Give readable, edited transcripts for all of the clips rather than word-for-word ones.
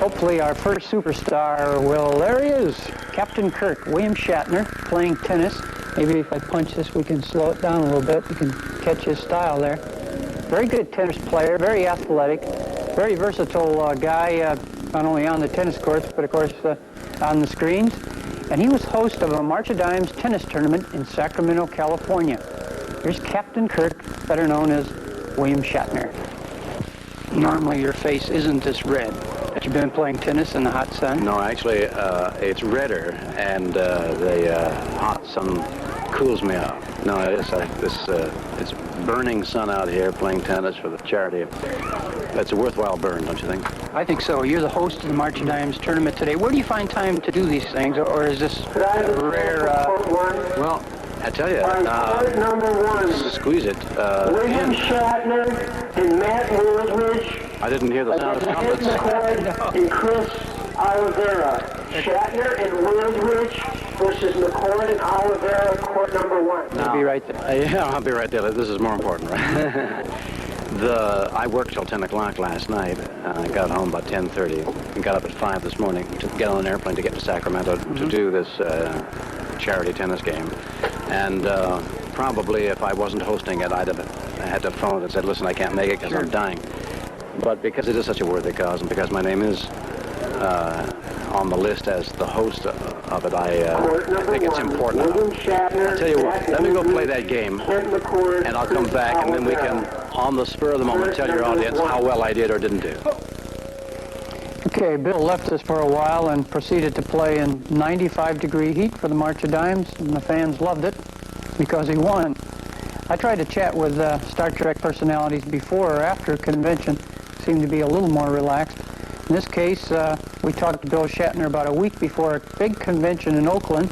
hopefully our first superstar. Well, there he is, Captain Kirk, William Shatner, playing tennis. Maybe if I punch this, we can slow it down a little bit. You can catch his style there. Very good tennis player, very athletic, very versatile guy, not only on the tennis courts, but of course on the screens. And he was host of a March of Dimes tennis tournament in Sacramento, California. Here's Captain Kirk, better known as William Shatner. Normally your face isn't this red. Have you been playing tennis in the hot sun? No, actually, it's redder, and the hot sun cools me off. No, it's burning sun out here playing tennis for the charity. That's a worthwhile burn, don't you think? I think so. You're the host of the March of Dimes tournament today. Where do you find time to do these things, or is this rare? Well, I tell you, squeeze it. William Shatner and Matt Woodridge. I didn't hear the sound of trumpets. And Chris Oliveira. Shatner and Woodridge versus McCord and Oliveira, court number 1. I'll be right there. Yeah, I'll be right there. This is more important, right? I worked till 10 o'clock last night. I got home about 10:30 and got up at 5 this morning to get on an airplane to get to Sacramento to do this charity tennis game. And probably if I wasn't hosting it, I'd have had to phone and said, listen, I can't make it because I'm dying. But because it is such a worthy cause and because my name is on the list as the host of it, I think it's important. I'll tell you what, let me go play that game, and I'll come back, and then we can, on the spur of the moment, tell your audience how well I did or didn't do. Okay, Bill left us for a while and proceeded to play in 95-degree heat for the March of Dimes, and the fans loved it because he won. I tried to chat with Star Trek personalities before or after convention. Seemed to be a little more relaxed. In this case, we talked to Bill Shatner about a week before a big convention in Oakland,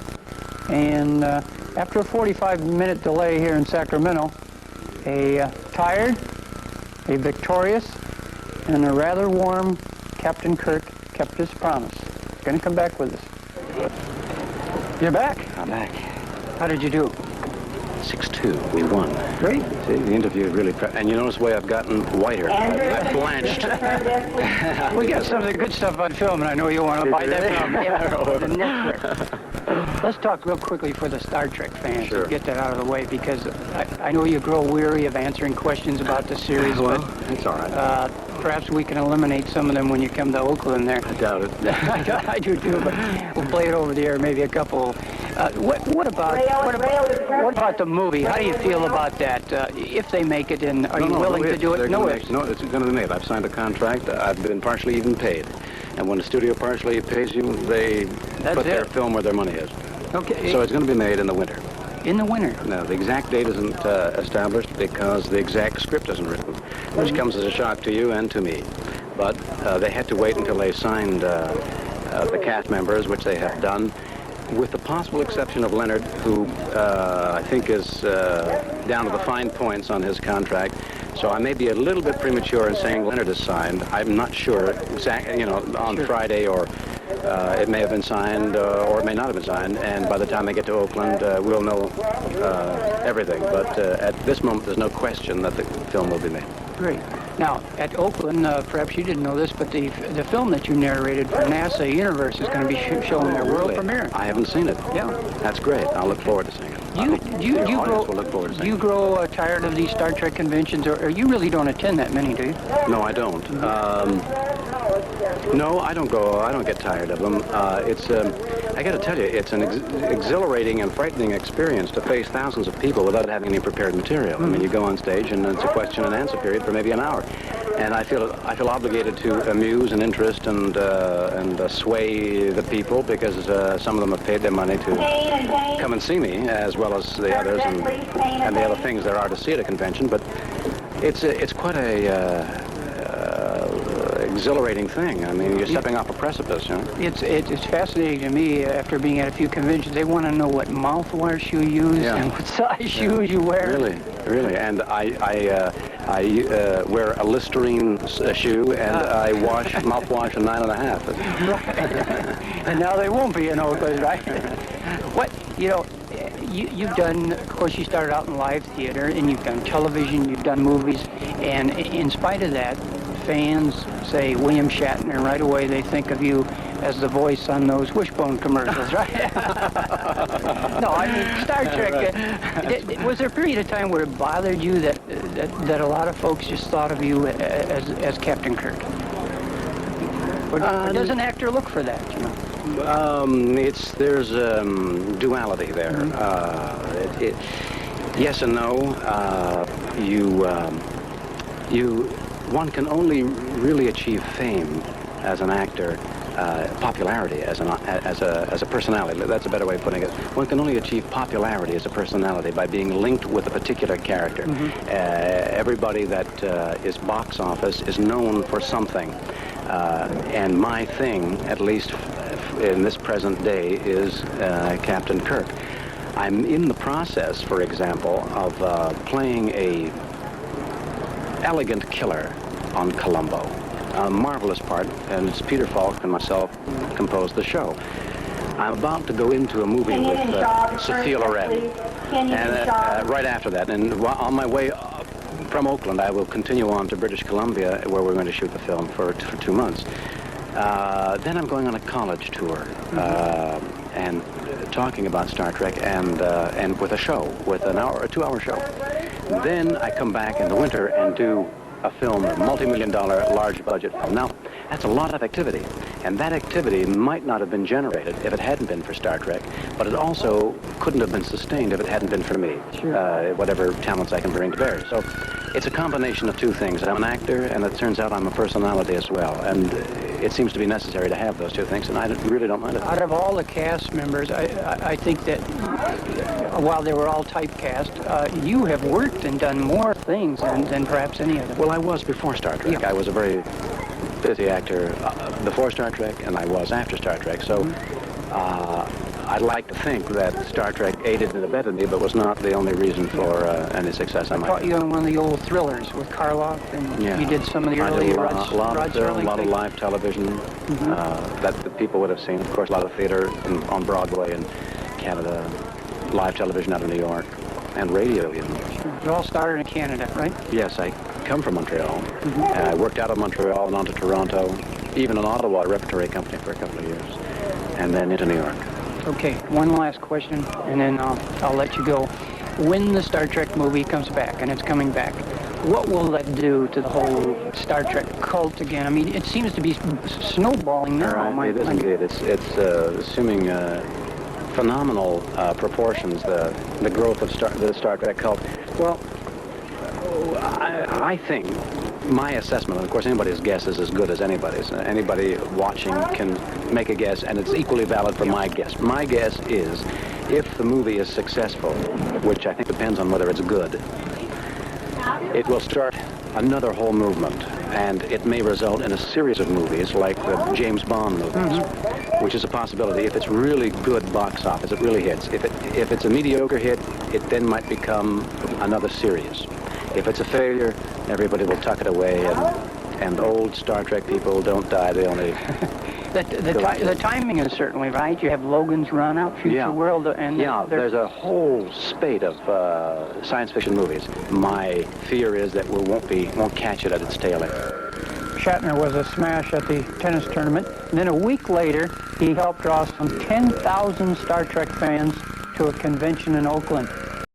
and after a 45-minute delay here in Sacramento, a tired, a victorious, and a rather warm Captain Kirk kept his promise. Going to come back with us. You're back? I'm back. How did you do? 6-2. We won. Great. See, the interview really... And you notice the way I've gotten whiter. I've blanched. We got some of the good stuff on film, and I know you want to buy that from the network. Let's talk real quickly for the Star Trek fans. Sure. Get that out of the way, because I know you grow weary of answering questions about the series, well, but it's all right. Perhaps we can eliminate some of them when you come to Oakland there. I doubt it. I do too, but we'll play it over the air, maybe a couple. What about the movie? How do you feel about that? If they make it, and are you willing to do it? No, it's going to be made. I've signed a contract. I've been partially even paid. And when the studio partially pays you, they put their film where their money is. Okay. So it's going to be made in the winter. In the winter? No, the exact date isn't established because the exact script isn't written, which comes as a shock to you and to me. But they had to wait until they signed the cast members, which they have done, with the possible exception of Leonard, who I think is down to the fine points on his contract. So I may be a little bit premature in saying Leonard is signed. I'm not sure exactly, on Friday, or it may have been signed or it may not have been signed. And by the time I get to Oakland, we'll know everything. But at this moment, there's no question that the film will be made. Great. Now, at Oakland, perhaps you didn't know this, but the film that you narrated for NASA Universe is going to be showing their world premiere. I haven't seen it. Yeah. That's great. I'll look forward to seeing it. Do you grow tired of these Star Trek conventions, or you really don't attend that many, do you? No, I don't. No, I don't go. I don't get tired of them. I got to tell you, it's an exhilarating and frightening experience to face thousands of people without having any prepared material. I mean, you go on stage and it's a question and answer period for maybe an hour, and I feel obligated to amuse and interest and sway the people, because some of them have paid their money to come and see me, as well as the others and the other things there are to see at a convention. But it's quite a exhilarating thing. I mean, you're stepping off a precipice, you know? It's fascinating to me. After being at a few conventions, they want to know what mouthwash you use and what size shoes you wear. Really. And I wear a Listerine shoe, and I mouthwash a 9.5. Right. And now they won't be in Oakland, right? You've done, of course, you started out in live theater, and you've done television, you've done movies, and in spite of that, fans say William Shatner, right away they think of you as the voice on those Wishbone commercials, right? No, I mean, Star Trek, was there a period of time where it bothered you that a lot of folks just thought of you as Captain Kirk? Or does an actor look for that, you know? There's duality there. Yes and no. One can only really achieve fame as an actor, popularity as a personality. That's a better way of putting it. One can only achieve popularity as a personality by being linked with a particular character. Everybody that is box office is known for something. And my thing, at least in this present day, is Captain Kirk. I'm in the process, for example, of playing a elegant killer on Columbo. A marvelous part, and it's Peter Falk and myself composed the show. I'm about to go into a movie with Sophia Loren, and right after that, and on my way from Oakland, I will continue on to British Columbia, where we're going to shoot the film for 2 months. Then I'm going on a college tour and talking about Star Trek and with a show, with a 2-hour show. Then I come back in the winter and do a film, a multi-million-dollar, large-budget film. Now, that's a lot of activity, and that activity might not have been generated if it hadn't been for Star Trek, but it also couldn't have been sustained if it hadn't been for me, whatever talents I can bring to bear. So it's a combination of two things. I'm an actor, and it turns out I'm a personality as well, and it seems to be necessary to have those two things, and I really don't mind it. Out of all the cast members, I think that while they were all typecast, you have worked and done more things than perhaps any of them. Well, I was before Star Trek. Yeah. I was a very busy actor before Star Trek, and I was after Star Trek. So I'd like to think that Star Trek aided and abetted me, but was not the only reason for any success I might caught you on one of the old thrillers with Karloff, and Yeah. you did some of the early a lot Rod of film, a Serling lot of things. live television that the people would have seen. Of course, a lot of theater on Broadway in Canada, live television out of New York, and radio even. It all started in Canada, right? Yes, I come from Montreal. I worked out of Montreal and on to Toronto, even in Ottawa, a repertory company for a couple of years, and then into New York. Okay, one last question, and then I'll let you go. When the Star Trek movie comes back, and it's coming back, what will that do to the whole Star Trek cult again? I mean, it seems to be snowballing now. It is indeed. It's assuming phenomenal proportions, the growth of the Star Trek cult. Well, I think my assessment, and of course anybody's guess is as good as anybody's. Anybody watching can make a guess, and it's equally valid for my guess. My guess is, if the movie is successful, which I think depends on whether it's good, it will start another whole movement, and it may result in a series of movies like the James Bond movies, which is a possibility. If it's really good box office, it really hits. If it's a mediocre hit, it then might become another series. If it's a failure, everybody will tuck it away, and old Star Trek people don't die. They only... The timing is certainly right. You have Logan's Run Out, Future World, and... there's a whole spate of science fiction movies. My fear is that we won't catch it at its tail end. Shatner was a smash at the tennis tournament. And then a week later, he helped draw some 10,000 Star Trek fans to a convention in Oakland.